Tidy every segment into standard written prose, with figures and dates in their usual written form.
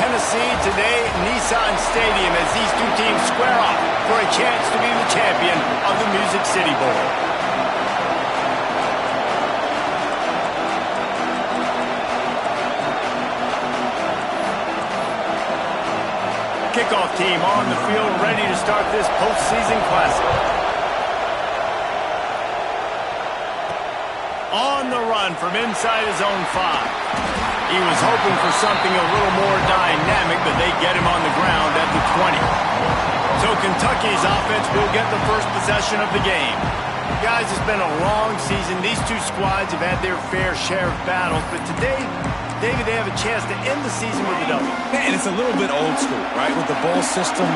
Tennessee today at Nissan Stadium as these two teams square off for a chance to be the champion of the Music City Bowl. Kickoff team on the field ready to start this postseason classic. On the run from inside his own 5. He was hoping for something a little more dynamic, but they get him on the ground at the 20. So Kentucky's offense will get the first possession of the game. Guys, it's been a long season. These two squads have had their fair share of battles, but today, David, they have a chance to end the season with a W. And it's a little bit old school, right? With the bowl system,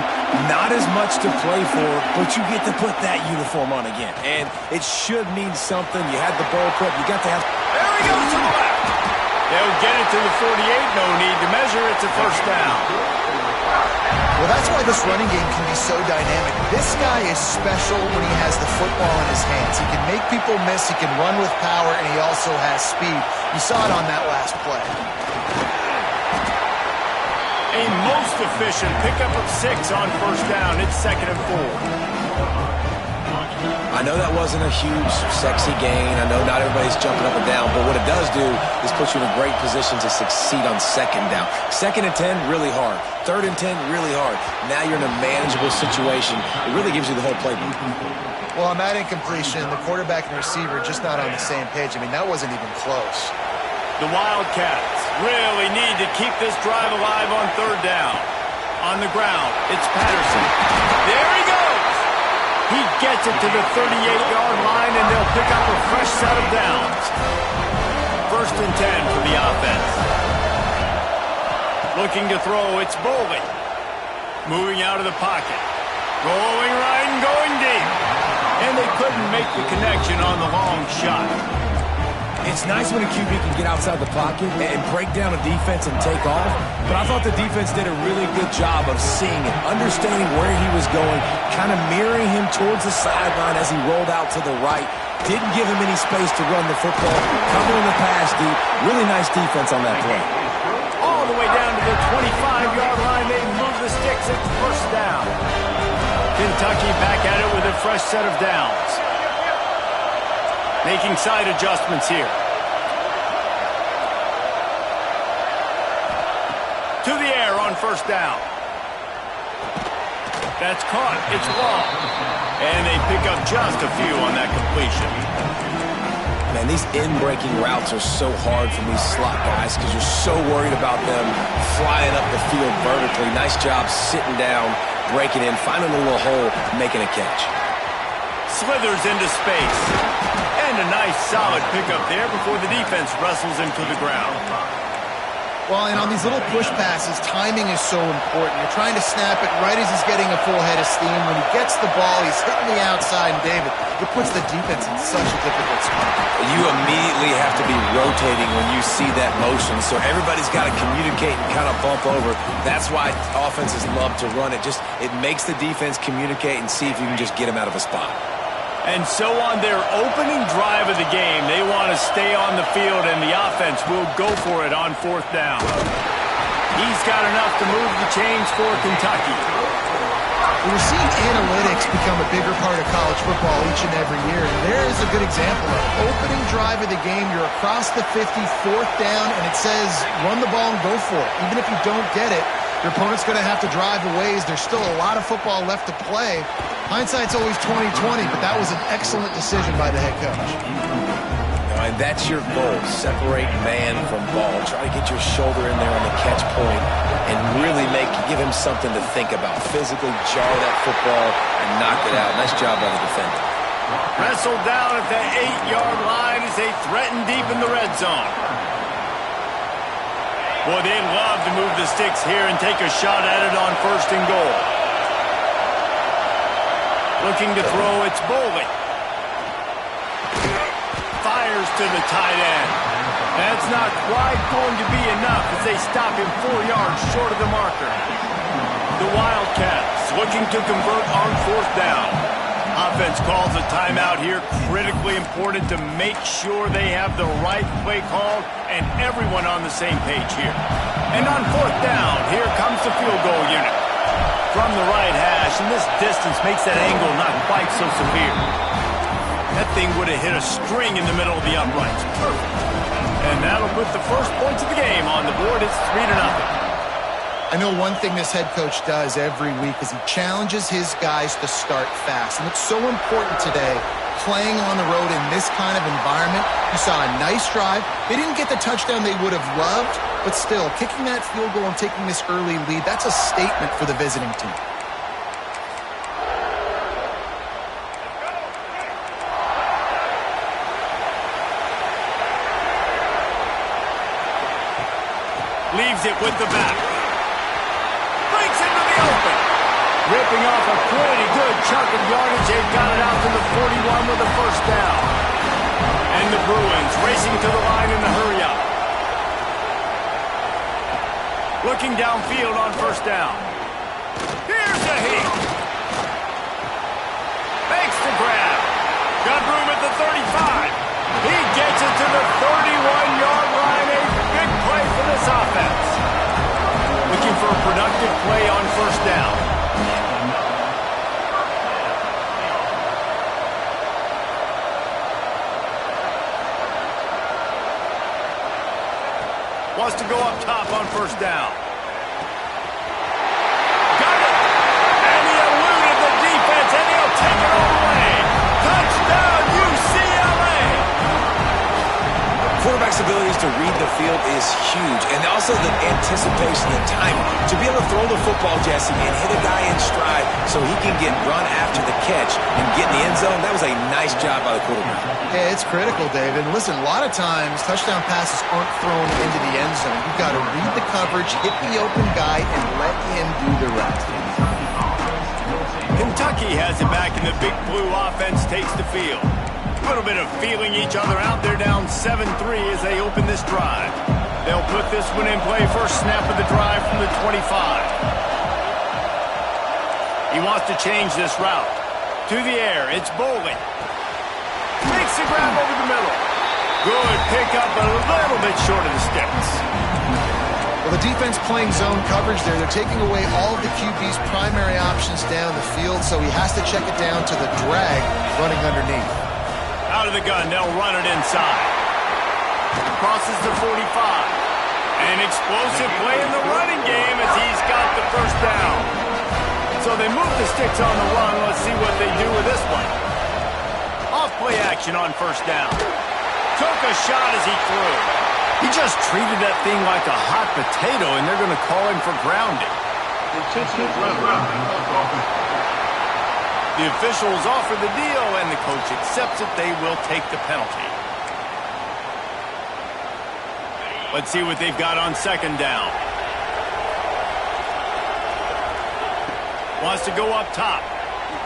not as much to play for, but you get to put that uniform on again. And it should mean something. You had the bowl prep. You got to have... There he goes to the left. They'll get it to the 48. No need to measure. It's a first down. Well, that's why this running game can be so dynamic. This guy is special when he has the football in his hands. He can make people miss. He can run with power, and he also has speed. You saw it on that last play. A most efficient pickup of 6 on first down. It's 2nd and 4. I know that wasn't a huge, sexy gain. I know not everybody's jumping up and down, but what it does do is put you in a great position to succeed on 2nd down. 2nd and 10, really hard. 3rd and 10, really hard. Now you're in a manageable situation. It really gives you the whole playbook. Well, on that incompletion, the quarterback and receiver just not on the same page. I mean, that wasn't even close. The Wildcats really need to keep this drive alive on 3rd down. On the ground, it's Patterson. There he goes! He gets it to the 38-yard line, and they'll pick up a fresh set of downs. 1st and 10 for the offense. Looking to throw, it's Boley. Moving out of the pocket. Going right and going deep. And they couldn't make the connection on the long shot. It's nice when a QB can get outside the pocket and break down a defense and take off, but I thought the defense did a really good job of seeing it, understanding where he was going, kind of mirroring him towards the sideline as he rolled out to the right. Didn't give him any space to run the football, covering the pass deep. Really nice defense on that play. All the way down to the 25-yard line, they move the sticks at first down. Kentucky back at it with a fresh set of downs. Making side adjustments here. To the air on first down. That's caught. It's long. And they pick up just a few on that completion. Man, these in-breaking routes are so hard from these slot guys because you're so worried about them flying up the field vertically. Nice job sitting down, breaking in, finding a little hole, making a catch. Slithers into space. And a nice solid pickup there before the defense wrestles him to the ground. Well, and on these little push passes, timing is so important. You're trying to snap it right as he's getting a full head of steam. When he gets the ball, he's hitting the outside, and David, it puts the defense in such a difficult spot. You immediately have to be rotating when you see that motion, so everybody's got to communicate and kind of bump over. That's why offenses love to run it. It makes the defense communicate and see if you can just get him out of a spot. And so on their opening drive of the game, they want to stay on the field, and the offense will go for it on 4th down. He's got enough to move the chains for Kentucky. We're seeing analytics become a bigger part of college football each and every year. And there is a good example of opening drive of the game. You're across the 50, 4th down, and it says run the ball and go for it. Even if you don't get it, your opponent's going to have to drive a ways. There's still a lot of football left to play. Hindsight's always 20/20, but that was an excellent decision by the head coach. And that's your goal. Separate man from ball. Try to get your shoulder in there on the catch point and really give him something to think about. Physically jar that football and knock it out. Nice job by the defender. Wrestled down at the 8-yard line as they threaten deep in the red zone. Boy, they'd love to move the sticks here and take a shot at it on 1st and goal. Looking to throw, it's Boley. Fires to the tight end. That's not quite going to be enough as they stop him 4 yards short of the marker. The Wildcats looking to convert on 4th down. Offense calls a timeout here. Critically important to make sure they have the right play call and everyone on the same page here. And on 4th down, Here comes the field goal unit. From the right hash, and this distance makes that angle not quite so severe. That thing would have hit a string in the middle of the uprights. Perfect. And that'll put the first points of the game on the board. It's 3-0. I know one thing this head coach does every week is he challenges his guys to start fast. And it's so important today, playing on the road in this kind of environment. You saw a nice drive. They didn't get the touchdown they would have loved, but still, kicking that field goal and taking this early lead, that's a statement for the visiting team. Leaves it with the back. Breaks into the open. Ripping off a pretty good chunk of yardage. They've got it out to the 41 with a first down. And the Bruins racing to the line in the hurry-up. Looking downfield on first down. Here's the heat. Makes the grab. Got room at the 35. He gets it to the 31-yard line. A big play for this offense. Looking for a productive play on first down. Wants to go up top on first down. Got it! And he eluded the defense, and he'll take it all the way. Touchdown, UCLA! Quarterback's abilities to read the field is huge, and also the anticipation and timing. To be able to throw the football, Jesse, and hit a guy in stride so he can get run after the catch and get in the end zone, that was a nice job by the quarterback. Yeah, it's critical, David. Listen, a lot of times, touchdown passes aren't thrown into the end zone. You've got to read the coverage, hit the open guy, and let him do the rest. Kentucky has it back, and the Big Blue offense takes the field. A little bit of feeling each other out. They're down 7-3 as they open this drive. They'll put this one in play. First snap of the drive from the 25. He wants to change this route. To the air, it's Bowling. Makes the grab over the middle. Good pickup, a little bit short of the sticks. Well, the defense playing zone coverage there. They're taking away all of the QB's primary options down the field, so he has to check it down to the drag running underneath. Out of the gun, they'll run it inside. Crosses the 45. An explosive play in the running game as he's got the first down. So they move the sticks on the run. Let's see what they do with this one. Off play action on first down. Took a shot as he threw. He just treated that thing like a hot potato, and they're going to call him for grounding. The officials offer the deal, and the coach accepts it. They will take the penalty. Let's see what they've got on second down. Wants to go up top.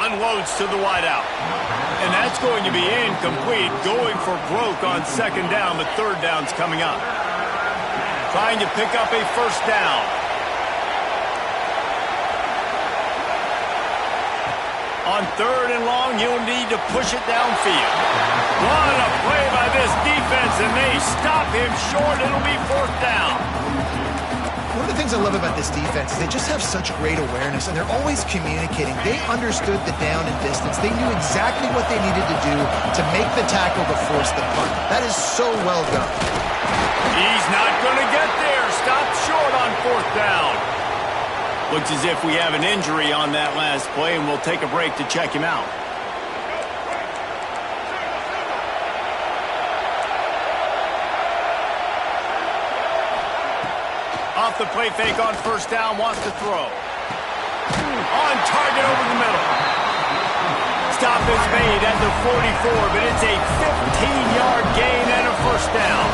Unloads to the wideout. And that's going to be incomplete. Going for broke on second down, but third down's coming up. Trying to pick up a first down. On third and long, you'll need to push it downfield. What a play by this defense, and they stop him short. It'll be fourth down. One of the things I love about this defense is they just have such great awareness, and they're always communicating. They understood the down and distance. They knew exactly what they needed to do to make the tackle to force the punt. That is so well done. He's not going to get there. Stopped short on fourth down. Looks as if we have an injury on that last play, and we'll take a break to check him out. Off the play fake on first down, wants to throw. On target over the middle. Stop is made at the 44, but it's a 15-yard gain and a first down.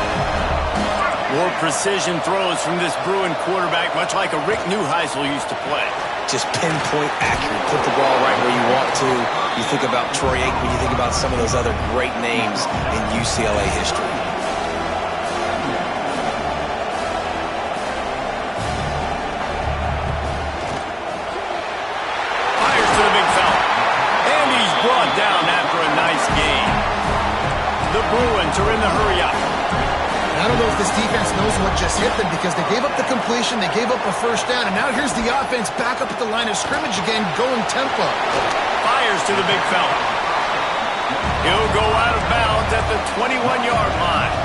More precision throws from this Bruin quarterback, much like a Rick Neuheisel used to play. Just pinpoint accurate. Put the ball right where you want to. You think about Troy Aikman, you think about some of those other great names in UCLA history. Fires to the big fella. And he's brought down after a nice gain. The Bruins are in the hurry-up. Now I don't know if this defense knows what just hit them because they gave up the completion, they gave up a first down, and now here's the offense back up at the line of scrimmage again, going tempo. Fires to the big fella. He'll go out of bounds at the 21-yard line.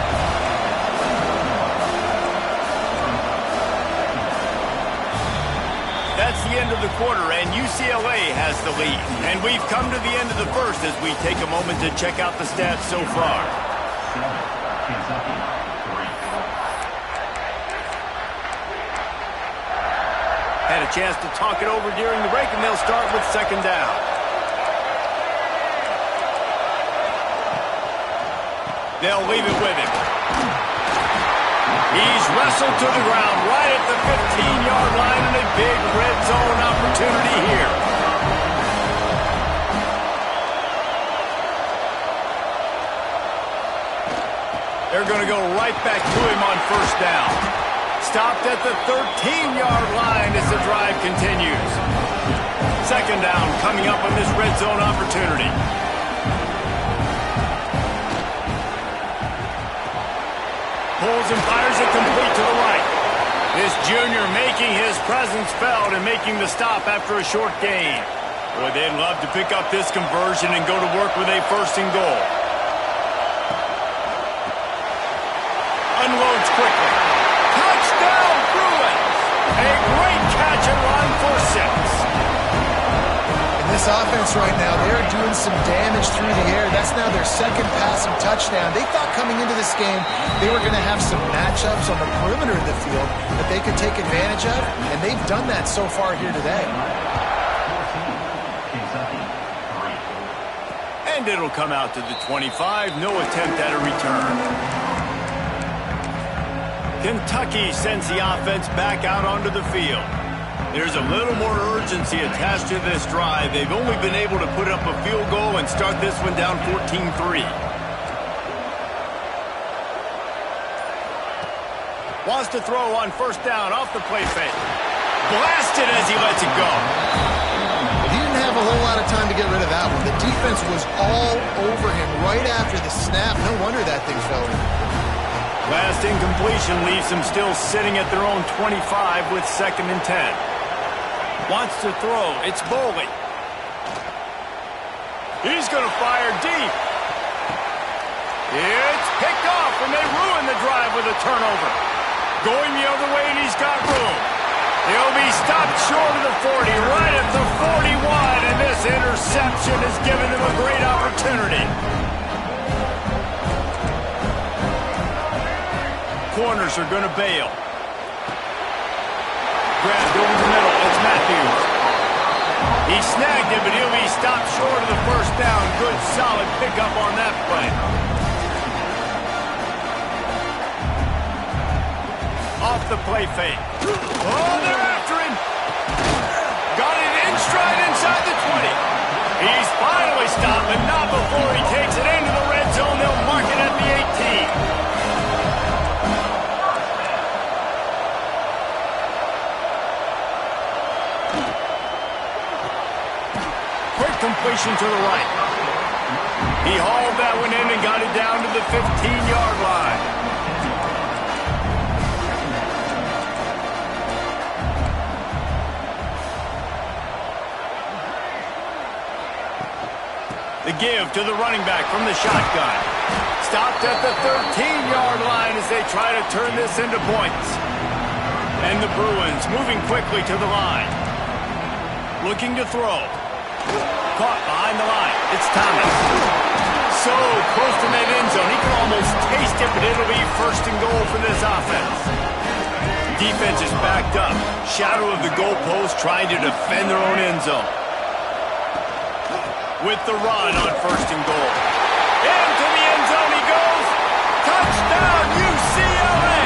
That's the end of the quarter, and UCLA has the lead. And we've come to the end of the first as we take a moment to check out the stats so far. Had a chance to talk it over during the break, and they'll start with second down. They'll leave it with him. He's wrestled to the ground right at the 15-yard line and a big red zone opportunity here. They're going to go right back to him on first down. Stopped at the 13-yard line as the drive continues. Second down coming up on this red zone opportunity. Pulls and fires it complete to the right. This junior making his presence felt and making the stop after a short gain. Boy, they'd love to pick up this conversion and go to work with a first and goal. Unloads quickly. Touchdown, Bruins! A great catch and run for 6. This offense right now, they're doing some damage through the air. That's now their second passing touchdown. They thought coming into this game they were going to have some matchups on the perimeter of the field that they could take advantage of, and they've done that so far here today. And it'll come out to the 25. No attempt at a return. Kentucky sends the offense back out onto the field. There's a little more urgency attached to this drive. They've only been able to put up a field goal and start this one down 14-3. Wants to throw on first down off the play fake. Blasted as he lets it go. He didn't have a whole lot of time to get rid of that one. The defense was all over him right after the snap. No wonder that thing fell in. Last incompletion leaves them still sitting at their own 25 with 2nd and 10. Wants to throw. It's Boley. He's going to fire deep. It's picked off, and they ruin the drive with a turnover. Going the other way, and he's got room. He'll be stopped short of the 40, right at the 41, and this interception has given them a great opportunity. Corners are going to bail. Grabbed over the middle. It's Matthews. He snagged it, but he'll be stopped short of the first down. Good, solid pickup on that play. Off the play fake. Oh, they're after him. Got it in stride inside the 20. He's finally stopped, but not before he takes it into the red zone. They'll mark it at the 18. Completion to the right. He hauled that one in and got it down to the 15-yard line. The give to the running back from the shotgun. Stopped at the 13-yard line as they try to turn this into points. And the Bruins moving quickly to the line. Looking to throw. Caught behind the line. It's Thomas. So close to that end zone. He can almost taste it, but it'll be first and goal for this offense. Defense is backed up. Shadow of the goalpost trying to defend their own end zone. With the run on first and goal. Into the end zone he goes. Touchdown, UCLA!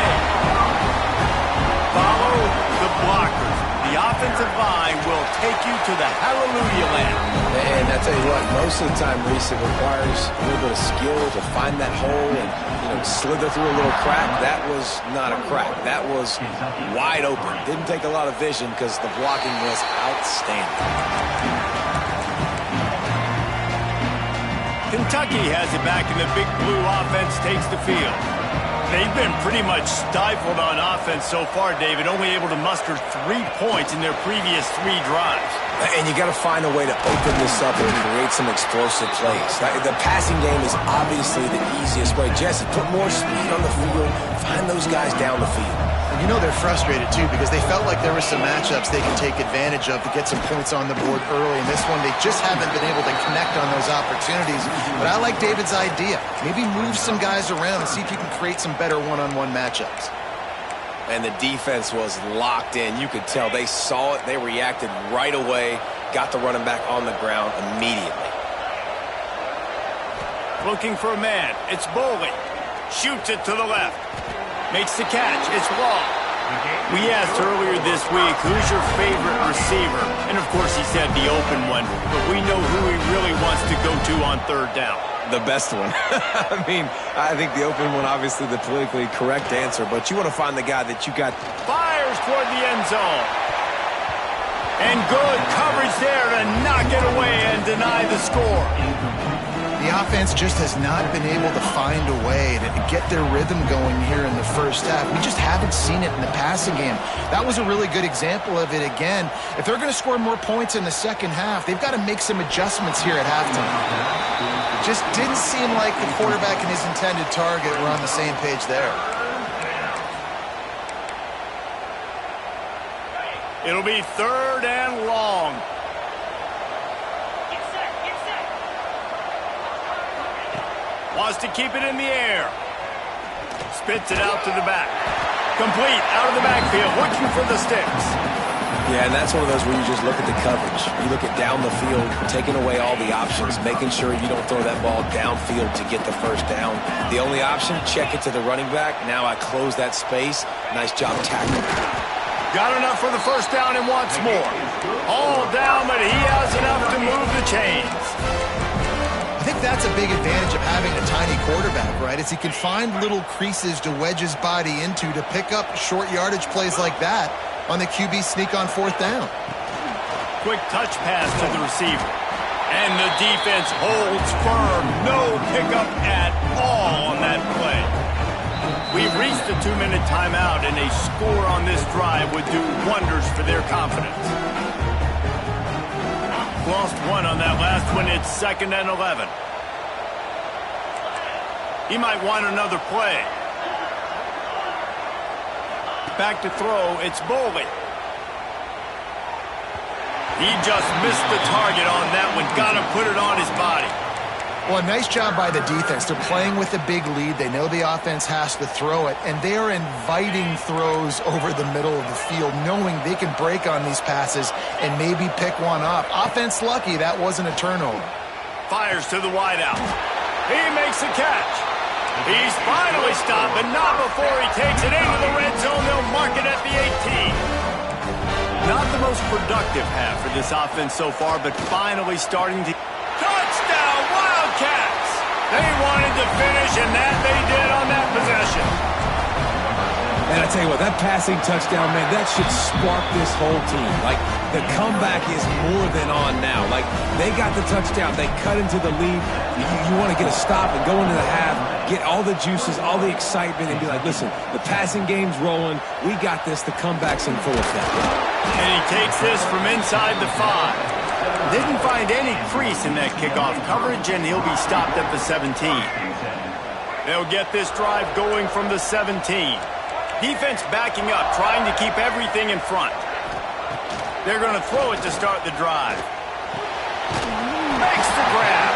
Follow the blockers. The offensive line will take you to the hallelujah land. And I tell you what, most of the time, Reese, it requires a little bit of skill to find that hole and, slither through a little crack. That was not a crack. That was wide open. Didn't take a lot of vision because the blocking was outstanding. Kentucky has it back, and the big blue offense takes the field. They've been pretty much stifled on offense so far, David, only able to muster 3 points in their previous 3 drives. And you got to find a way to open this up and create some explosive plays. The passing game is obviously the easiest way. Jesse, put more speed on the field, find those guys down the field. And you know they're frustrated, too, because they felt like there were some matchups they could take advantage of to get some points on the board early. In this one, they just haven't been able to connect on those opportunities. But I like David's idea. Maybe move some guys around and see if you can create some better one-on-one matchups. And the defense was locked in. You could tell they saw it. They reacted right away, got the running back on the ground immediately. Looking for a man. It's Boley. Shoots it to the left. Makes the catch. It's Law. We asked earlier this week, who's your favorite receiver? And, of course, he said the open one. But we know who he really wants to go to on 3rd down. The best one. I mean, I think the open one, obviously the politically correct answer, but you want to find the guy that you got. Fires toward the end zone. And good coverage there to knock it away and deny the score. The offense just has not been able to find a way to get their rhythm going here in the first half. We just haven't seen it in the passing game. That was a really good example of it again. If they're going to score more points in the second half, they've got to make some adjustments here at halftime. Just didn't seem like the quarterback and his intended target were on the same page there. It'll be 3rd and long. Wants to keep it in the air. Spits it out to the back. Complete, out of the backfield, looking for the sticks. Yeah, and that's one of those where you just look at the coverage. You look at down the field, taking away all the options, making sure you don't throw that ball downfield to get the first down. The only option, check it to the running back. Now I close that space. Nice job tackling. Got enough for the first down and wants more. All down, but he has enough to move the chains. I think that's a big advantage of having a tiny quarterback, right? Is he can find little creases to wedge his body into to pick up short yardage plays like that on the QB sneak on 4th down. Quick touch pass to the receiver. And the defense holds firm. No pickup at all on that play. We've reached the 2-minute timeout, and a score on this drive would do wonders for their confidence. Lost 1 on that last one. It's 2nd and 11. He might want another play. Back to throw. It's Boley. He just missed the target on that one. Got to put it on his body. Well, a nice job by the defense. They're playing with a big lead. They know the offense has to throw it, and they are inviting throws over the middle of the field, knowing they can break on these passes and maybe pick one up. Offense lucky that wasn't a turnover. Fires to the wideout. He makes the catch. He's finally stopped, but not before he takes it into the red zone. They'll mark it at the 18. Not the most productive half for this offense so far, but finally starting to... Touchdown, Wildcats! They wanted to finish, and that they did on that possession. And I tell you what, that passing touchdown, man, that should spark this whole team. Like, the comeback is more than on now. Like, they got the touchdown. They cut into the lead. You want to get a stop and go into the half, get all the juices, all the excitement, and be like, listen, the passing game's rolling. We got this. The comeback's in full effect. And he takes this from inside the 5. Didn't find any crease in that kickoff coverage, and he'll be stopped at the 17. They'll get this drive going from the 17. Defense backing up, trying to keep everything in front. They're going to throw it to start the drive. Makes the grab.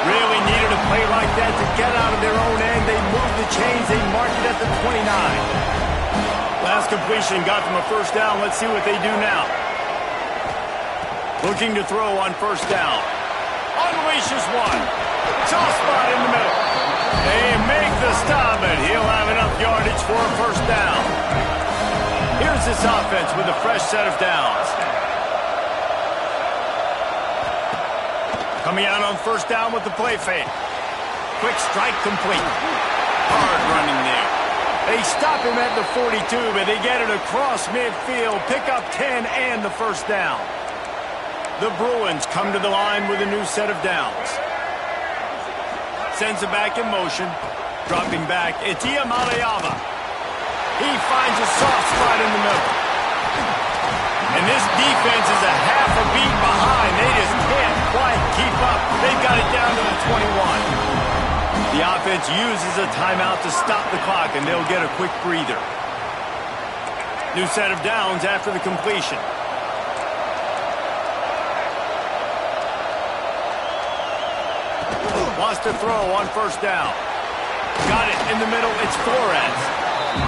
Really needed a play like that to get out of their own end. They moved the chains. They marked it at the 29. Last completion got them a first down. Let's see what they do now. Looking to throw on first down. Unleashes one. Soft spot in the middle. They make the stop, and he'll have enough yardage for a first down. Here's this offense with a fresh set of downs. Coming out on first down with the play fake. Quick strike complete. Hard running there. They stop him at the 42, but they get it across midfield. Pick up 10 and the first down. The Bruins come to the line with a new set of downs. Sends it back in motion. Dropping back, it's Iamaleava. He finds a soft spot in the middle. And this defense is a half a beat behind. They just can't quite keep up. They've got it down to the 21. The offense uses a timeout to stop the clock, and they'll get a quick breather. New set of downs after the completion. Wants to throw on first down. Got it in the middle. It's Flores.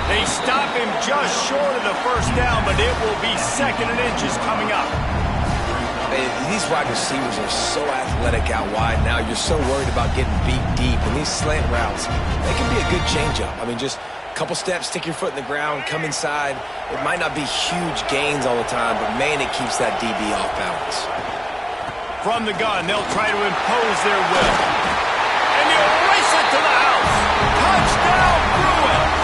They stop him just short of the first down, but it will be second and inches coming up. These wide receivers are so athletic out wide now. You're so worried about getting beat deep. And these slant routes, they can be a good changeup. I mean, just a couple steps, stick your foot in the ground, come inside. It might not be huge gains all the time, but, man, it keeps that DB off balance. From the gun, they'll try to impose their will. And they'll race it to the house. Touchdown, Bruins!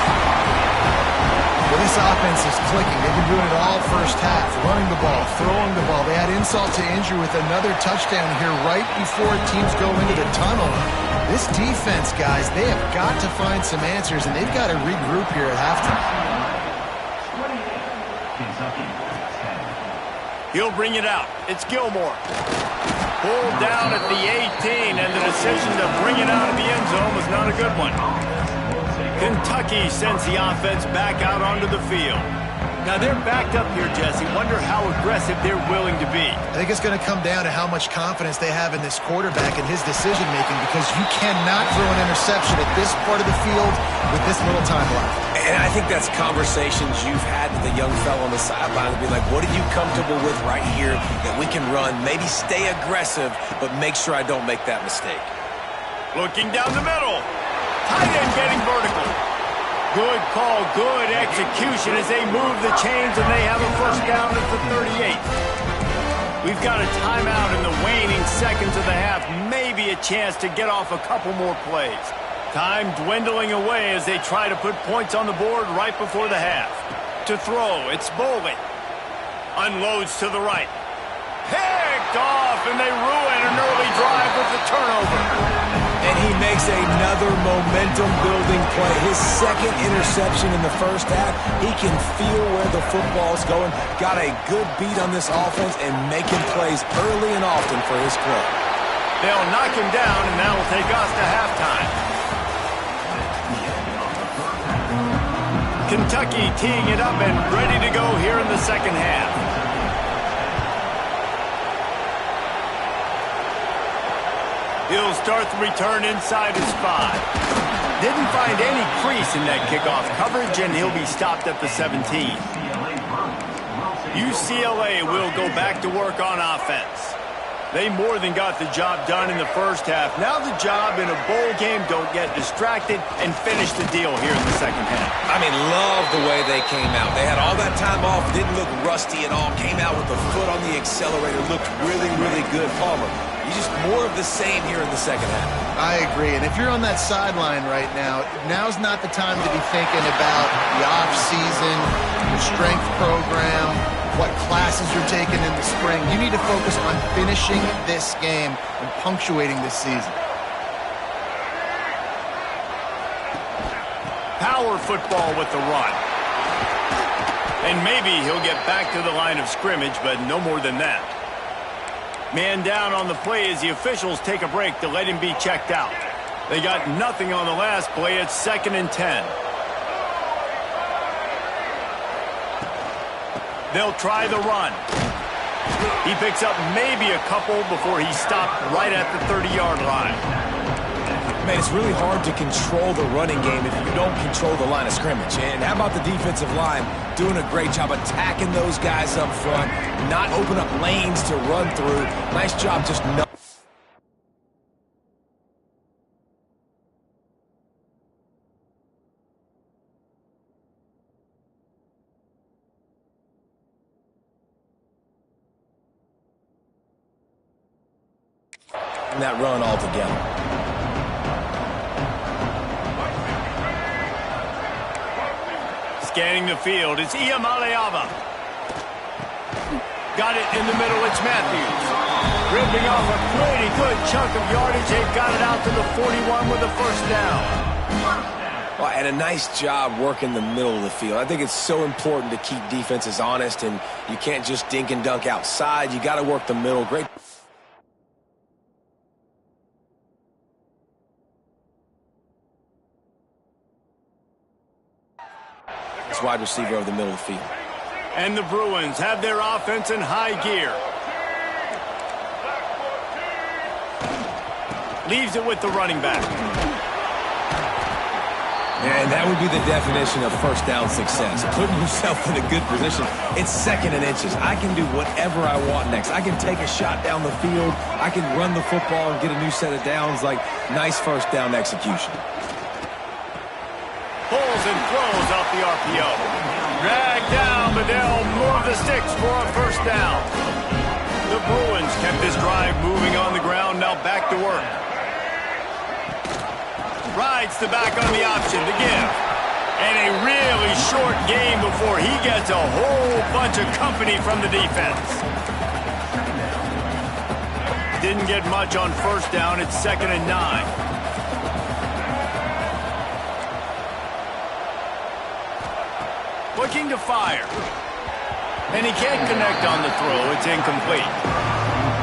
Well, this offense is clicking. They've been doing it all first half, running the ball, throwing the ball. They had insult to injury with another touchdown here right before teams go into the tunnel. This defense, guys, they have got to find some answers, and they've got to regroup here at halftime. He'll bring it out. It's Gilmore. Pulled down at the 18, and the decision to bring it out of the end zone was not a good one. Kentucky sends the offense back out onto the field. Now they're backed up here, Jesse. Wonder how aggressive they're willing to be. I think it's going to come down to how much confidence they have in this quarterback and his decision-making, because you cannot throw an interception at this part of the field with this little time left. And I think that's conversations you've had with the young fellow on the sideline to be like, what are you comfortable with right here that we can run? Maybe stay aggressive, but make sure I don't make that mistake. Looking down the middle. Tight end getting vertical. Good call, good execution as they move the chains, and they have a first down at the 38. We've got a timeout in the waning seconds of the half. Maybe a chance to get off a couple more plays. Time dwindling away as they try to put points on the board right before the half. To throw, it's Boley. Unloads to the right. Picked off, and they ruin an early drive with the turnover. And he makes another momentum-building play. His second interception in the first half. He can feel where the football's going. Got a good beat on this offense and making plays early and often for his club. They'll knock him down, and that will take us to halftime. Kentucky teeing it up and ready to go here in the second half. He'll start the return inside his 5. Didn't find any crease in that kickoff coverage, and he'll be stopped at the 17. UCLA will go back to work on offense. They more than got the job done in the first half. Now the job in a bowl game, don't get distracted, and finish the deal here in the second half. I mean, love the way they came out. They had all that time off, didn't look rusty at all, came out with the foot on the accelerator, looked really, really good. Palmer, you just more of the same here in the second half. I agree, and if you're on that sideline right now, now's not the time to be thinking about the off-season, your strength program, what classes you're taking in the spring. You need to focus on finishing this game and punctuating this season. Power football with the run. And maybe he'll get back to the line of scrimmage, but no more than that. Man down on the play as the officials take a break to let him be checked out. They got nothing on the last play. It's 2nd and 10. They'll try the run. He picks up maybe a couple before he's stopped right at the 30-yard line. Man, it's really hard to control the running game if you don't control the line of scrimmage. And how about the defensive line doing a great job attacking those guys up front, not open up lanes to run through. Nice job just that run altogether. Scanning the field, it's Iamaleava. Got it in the middle, it's Matthews. Ripping off a pretty good chunk of yardage. They've got it out to the 41 with a first down. Well, and a nice job working the middle of the field. I think it's so important to keep defenses honest, and you can't just dink and dunk outside. You got to work the middle. Great. This wide receiver over the middle of the field. And the Bruins have their offense in high gear. Leaves it with the running back. And that would be the definition of first down success. Putting yourself in a good position. It's second and inches. I can do whatever I want next. I can take a shot down the field. I can run the football and get a new set of downs. Like, nice first down execution. Pulls and throws off the RPO. Dragged down, but they'll move the sticks for a first down. The Bruins kept this drive moving on the ground. Now back to work. Rides the back on the option to give. And a really short game before he gets a whole bunch of company from the defense. Didn't get much on first down. It's 2nd and 9. Looking to fire. And he can't connect on the throw. It's incomplete.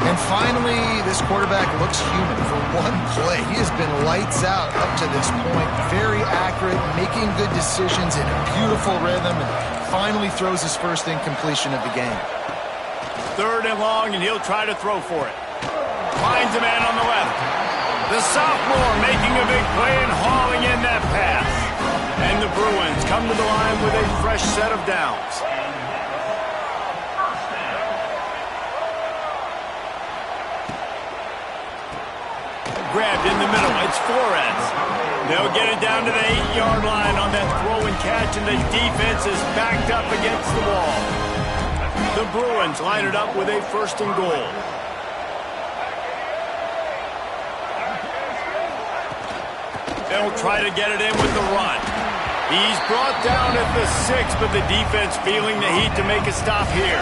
And finally, this quarterback looks human for one play. He has been lights out up to this point. Very accurate, making good decisions in a beautiful rhythm, and finally throws his first incompletion of the game. 3rd and long, and he'll try to throw for it. Finds a man on the left. The sophomore making a big play and hauling in that pass. And the Bruins come to the line with a fresh set of downs. Grabbed in the middle. It's Flores. They'll get it down to the 8-yard line on that throw and catch, and the defense is backed up against the wall. The Bruins line it up with a 1st and goal. They'll try to get it in with the run. He's brought down at the 6, but the defense feeling the heat to make a stop here.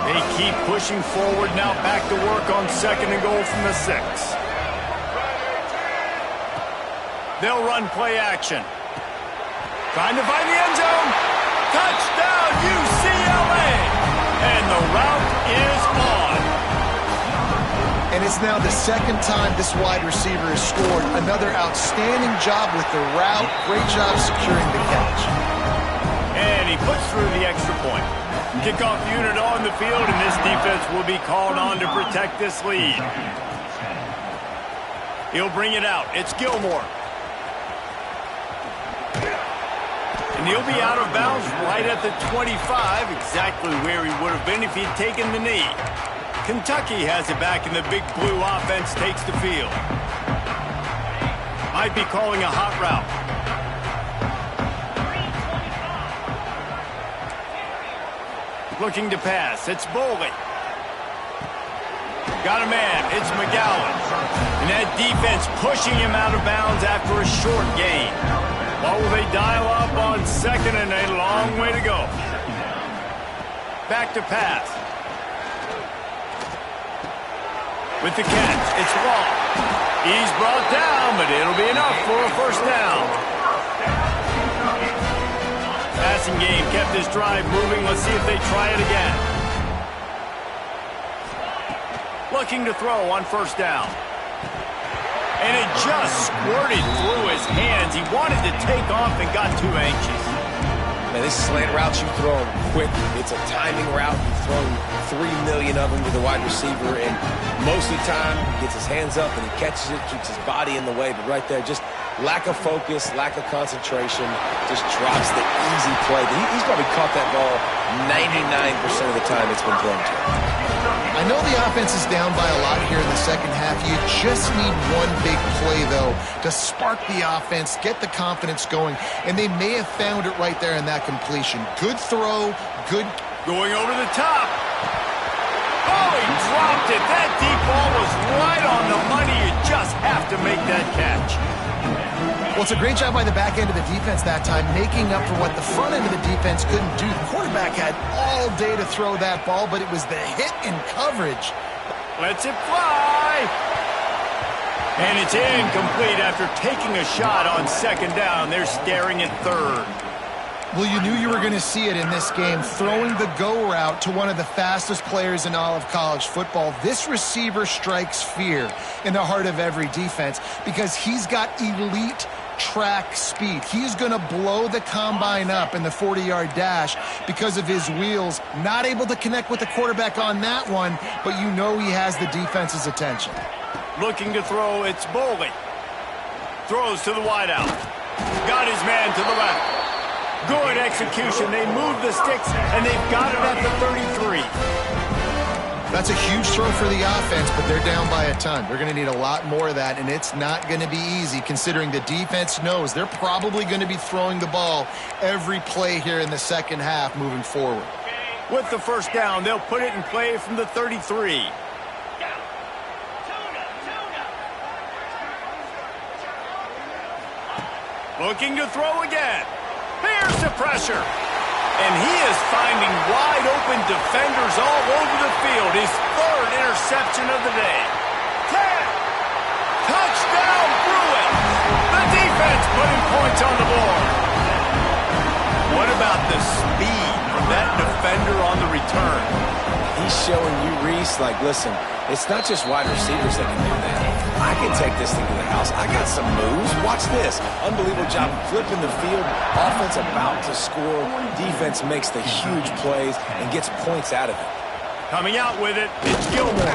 They keep pushing forward, now back to work on 2nd and goal from the 6. They'll run play action. Trying to find the end zone. Touchdown, UCLA! And the route is on. And it's now the 2nd time this wide receiver has scored. Another outstanding job with the route. Great job securing the catch. And he puts through the extra point. Kickoff unit on the field, and this defense will be called on to protect this lead. He'll bring it out. It's Gilmore. And he'll be out of bounds right at the 25, exactly where he would have been if he'd taken the knee. Kentucky has it back, and the big blue offense takes the field. Might be calling a hot route. Looking to pass. It's Boley. Got a man. It's McGowan. And that defense pushing him out of bounds after a short gain. What will they dial up on 2nd and a long way to go? Back to pass. With the catch, it's Wall. He's brought down, but it'll be enough for a first down. Passing game kept this drive moving. Let's see if they try it again. Looking to throw on first down. And it just squirted through his hands. He wanted to take off and got too anxious. Man, this slant route you throw them quick. It's a timing route. You've thrown 3 million of them to the wide receiver, and most of the time he gets his hands up and he catches it, keeps his body in the way. But right there, just lack of focus, lack of concentration, just drops the easy play. He's probably caught that ball 99% of the time it's been thrown to him. I know the offense is down by a lot here in the second half. You just need one big play, though, to spark the offense, get the confidence going, and they may have found it right there in that completion. Good throw, good... Going over the top. Oh, he dropped it. That deep ball was right on the money. You just have to make that catch. Well, it's a great job by the back end of the defense that time, making up for what the front end of the defense couldn't do. The quarterback had all day to throw that ball, but it was the hit and coverage. Lets it fly. And it's incomplete after taking a shot on second down. They're staring at third. Well, you knew you were going to see it in this game, throwing the go route to one of the fastest players in all of college football. This receiver strikes fear in the heart of every defense because he's got elite track speed. He's going to blow the combine up in the 40-yard dash because of his wheels. Not able to connect with the quarterback on that one, but you know he has the defense's attention. Looking to throw, it's Boley. Throws to the wideout. Got his man to the left. Good execution. They move the sticks, and they've got it at the 33. That's a huge throw for the offense, but they're down by a ton. They're going to need a lot more of that, and it's not going to be easy considering the defense knows they're probably going to be throwing the ball every play here in the second half moving forward. With the first down, they'll put it in play from the 33. Looking to throw again. Here's the pressure. And he is finding wide-open defenders all over the field. His third interception of the day. 10. Touchdown, Bruins. The defense putting points on the board. What about the speed from that defender on the return? He's showing you, Reese, like, listen, it's not just wide receivers that can do that. I can take this thing to the house. I got some moves. Watch this. Unbelievable job flipping the field. Offense about to score. Defense makes the huge plays and gets points out of it. Coming out with it, it's Gilmore.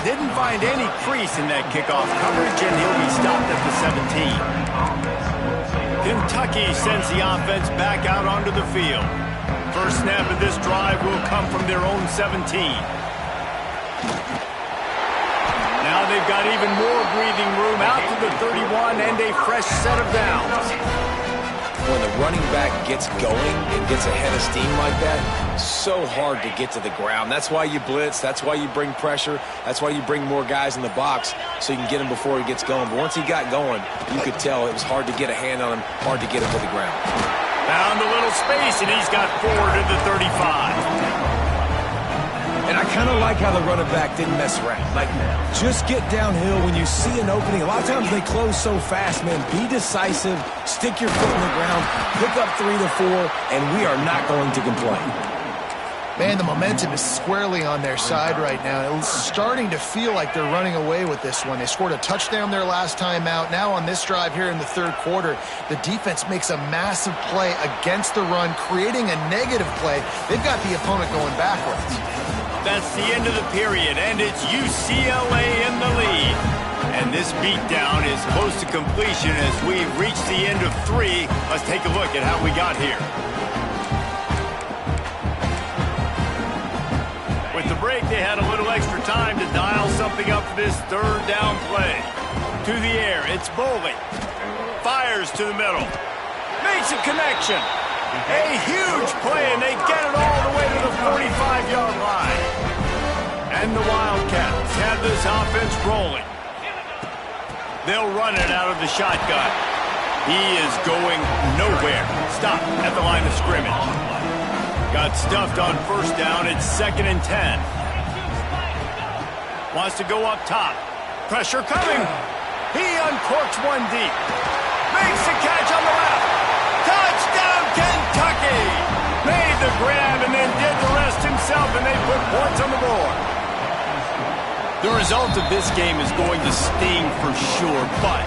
Didn't find any crease in that kickoff coverage, and he'll be stopped at the 17. Kentucky sends the offense back out onto the field. First snap of this drive will come from their own 17. Now they've got even more breathing room out to the 31 and a fresh set of downs. When the running back gets going and gets ahead of steam like that, so hard to get to the ground. That's why you blitz. That's why you bring pressure. That's why you bring more guys in the box so you can get him before he gets going. But once he got going, you could tell it was hard to get a hand on him, hard to get him to the ground. Found a little space, and he's got forward to the 35. And I kind of like how the running back didn't mess around. Like, just get downhill when you see an opening. A lot of times they close so fast, man. Be decisive, stick your foot in the ground, pick up 3 to 4, and we are not going to complain. Man, the momentum is squarely on their side right now. It's starting to feel like they're running away with this one. They scored a touchdown their last time out. Now on this drive here in the third quarter, the defense makes a massive play against the run, creating a negative play. They've got the opponent going backwards. That's the end of the period, and it's UCLA in the lead. And this beatdown is close to completion as we reach the end of 3. Let's take a look at how we got here. With the break, they had a little extra time to dial something up for this third down play. To the air, it's Boley. Fires to the middle. Makes a connection. A huge play, and they get it all the way to the 45-yard line. And the Wildcats have this offense rolling. They'll run it out of the shotgun. He is going nowhere. Stop at the line of scrimmage. Got stuffed on first down. It's 2nd and 10. Wants to go up top. Pressure coming. He uncorks one deep. Makes the catch on the left. Touchdown, Kentucky! Made the grab and then did the rest himself, and they put points on the board. The result of this game is going to sting for sure, but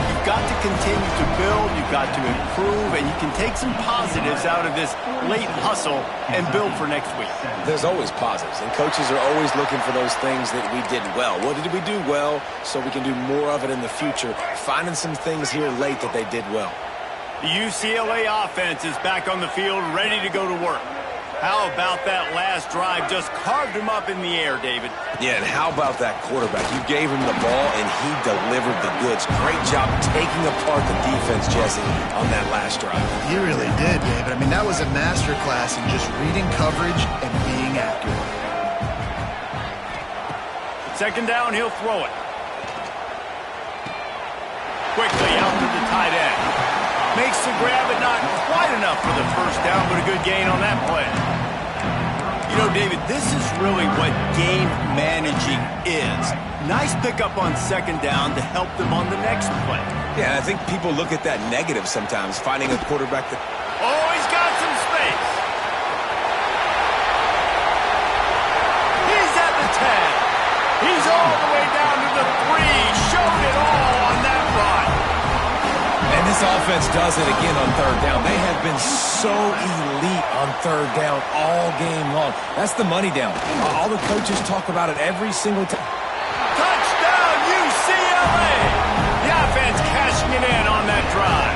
you've got to continue to build, you've got to improve, and you can take some positives out of this late hustle and build for next week. There's always positives, and coaches are always looking for those things that we did well. What did we do well so we can do more of it in the future? Finding some things here late that they did well. The UCLA offense is back on the field, ready to go to work. How about that last drive? Just carved him up in the air, David. Yeah, and how about that quarterback? You gave him the ball, and he delivered the goods. Great job taking apart the defense, Jesse, on that last drive. He really did, David. I mean, that was a masterclass in just reading coverage and being accurate. 2nd down, he'll throw it. Quickly out to the tight end. Makes the grab, but not quite enough for the first down, but a good gain on that play. You know, David, this is really what game managing is. Nice pickup on second down to help them on the next play. Yeah, I think people look at that negative sometimes, finding a quarterback that... Oh, he's got some space. He's at the 10. He's all the way down to the 3. Showed it all on that run. And this offense does it again on third down. They have been so elite on third down all game long. That's the money down. All the coaches talk about it every single time. Touchdown, UCLA! The offense cashing it in on that drive.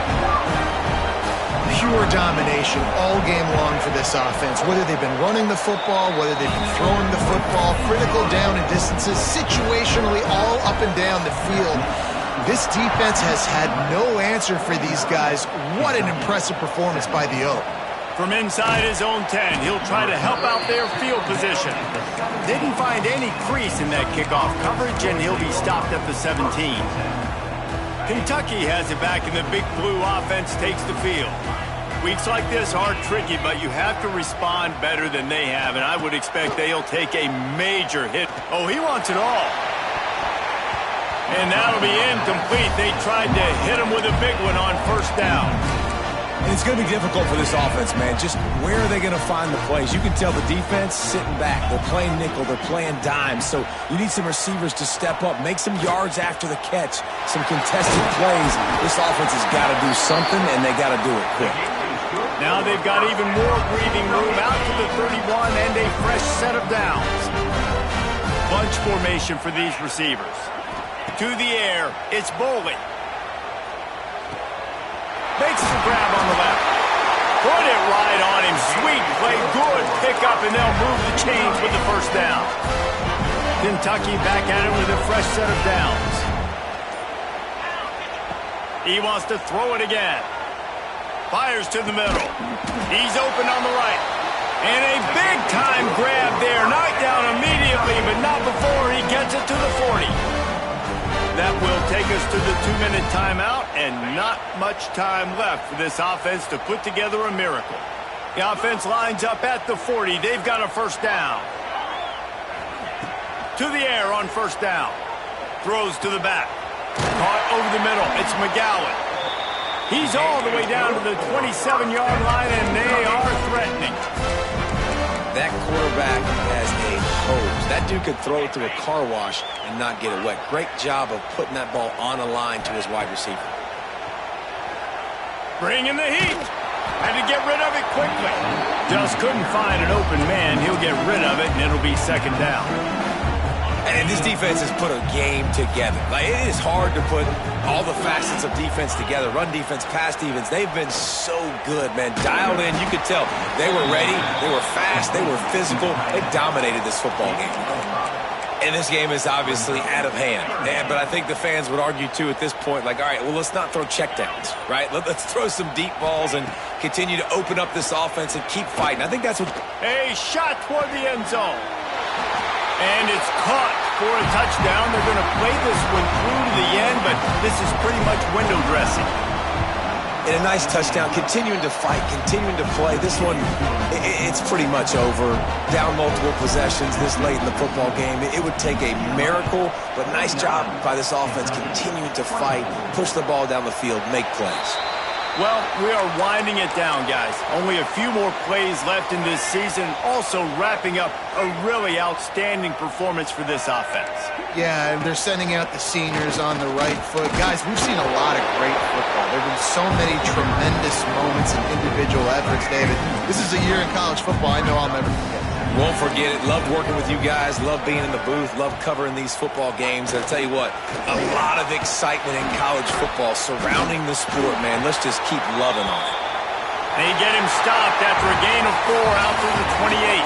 Pure domination all game long for this offense. Whether they've been running the football, whether they've been throwing the football, critical down and distances, situationally all up and down the field. This defense has had no answer for these guys. What an impressive performance by the Oak. From inside his own 10, he'll try to help out their field position. Didn't find any crease in that kickoff coverage, and he'll be stopped at the 17. Kentucky has it back, and the Big Blue offense takes the field. Weeks like this are tricky, but you have to respond better than they have, and I would expect they'll take a major hit. Oh, he wants it all. And that'll be incomplete. They tried to hit him with a big one on first down. And it's going to be difficult for this offense, man. Just where are they going to find the plays? You can tell the defense sitting back. They're playing nickel. They're playing dime. So you need some receivers to step up, make some yards after the catch, some contested plays. This offense has got to do something, and they got to do it quick. Now they've got even more breathing room out to the 31 and a fresh set of downs. Bunch formation for these receivers. To the air, it's Boley. Makes the grab on the left. Put it right on him. Sweet play, good pickup, and they'll move the chains with the first down. Kentucky back at it with a fresh set of downs. He wants to throw it again. Fires to the middle. He's open on the right. And a big-time grab there. Knocked down immediately, but not before he gets it to the 40. That will take us to the 2-minute timeout, and not much time left for this offense to put together a miracle. The offense lines up at the 40. They've got a first down. To the air on first down. Throws to the back. Caught over the middle. It's McGowan. He's all the way down to the 27-yard line, and they are threatening. That quarterback has a hose. That dude could throw it to a car wash and not get it wet. Great job of putting that ball on a line to his wide receiver. Bringing the heat. Had to get rid of it quickly. Just couldn't find an open man. He'll get rid of it, and it'll be second down. And this defense has put a game together. Like, it is hard to put all the facets of defense together. Run defense, pass defense. They've been so good, man. Dialed in. You could tell they were ready. They were fast. They were physical. They dominated this football game. And this game is obviously out of hand. But I think the fans would argue, too, at this point, like, all right, well, let's not throw checkdowns, right? Let's throw some deep balls and continue to open up this offense and keep fighting. I think that's what... A shot toward the end zone. And it's caught for a touchdown. They're going to play this one through to the end, but this is pretty much window dressing. And a nice touchdown, continuing to fight, continuing to play. This one, it's pretty much over. Down multiple possessions this late in the football game. It would take a miracle, but nice job by this offense continuing to fight, push the ball down the field, make plays. Well, we are winding it down, guys. Only a few more plays left in this season. Also wrapping up a really outstanding performance for this offense. Yeah, and they're sending out the seniors on the right foot. Guys, we've seen a lot of great football. There have been so many tremendous moments and individual efforts, David. This is a year in college football I know I'll never forget. Won't forget it. Loved working with you guys. Loved being in the booth. Loved covering these football games. And I'll tell you what, a lot of excitement in college football surrounding the sport, man. Let's just keep loving on it. They get him stopped after a gain of 4 out to the 28.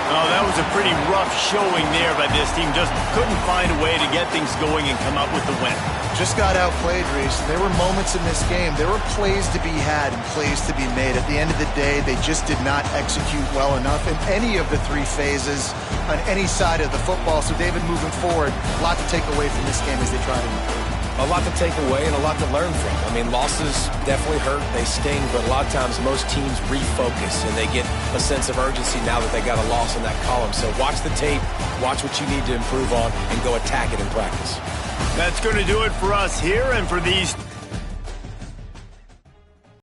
Oh, that was was a pretty rough showing there by this team. Just couldn't find a way to get things going and come up with the win. Just got outplayed, Reese. There were moments in this game. There were plays to be had and plays to be made. At the end of the day, they just did not execute well enough in any of the three phases on any side of the football. So, David, moving forward, a lot to take away from this game as they try to improve. A lot to take away and a lot to learn from. I mean, losses definitely hurt, they sting, but a lot of times most teams refocus and they get a sense of urgency now that they got a loss in that column. So watch the tape, watch what you need to improve on, and go attack it in practice. That's going to do it for us here and for these